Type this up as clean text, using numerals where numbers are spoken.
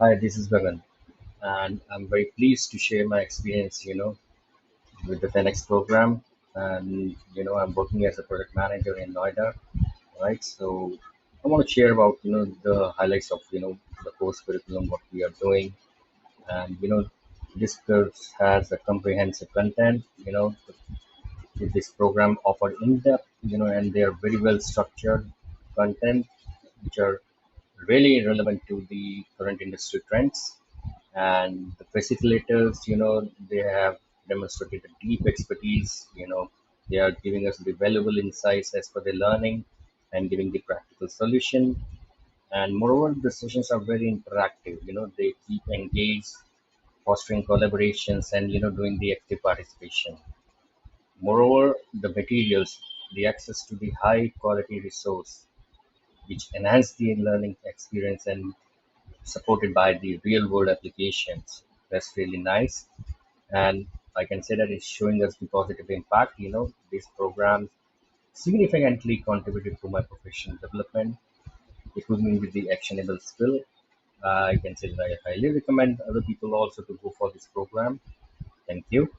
Hi, this is Gagan, and I'm very pleased to share my experience, with the 10X program. And, I'm working as a product manager in Noida, right? So I want to share about, the highlights of, the course curriculum, what we are doing. And, this course has a comprehensive content, this program offered in-depth, and they are very well structured content, which are really relevant to the current industry trends. And the facilitators, they have demonstrated a deep expertise. They are giving us the valuable insights as per the learning and giving the practical solution. And moreover, the sessions are very interactive. They keep engaged, fostering collaborations, and doing the active participation. Moreover, the materials, the access to the high quality resource, which enhance the learning experience and supported by the real world applications. That's really nice. And I can say that it's showing us the positive impact. These programs significantly contributed to my professional development, equipping me with the actionable skill. I can say that I highly recommend other people also to go for this program. Thank you.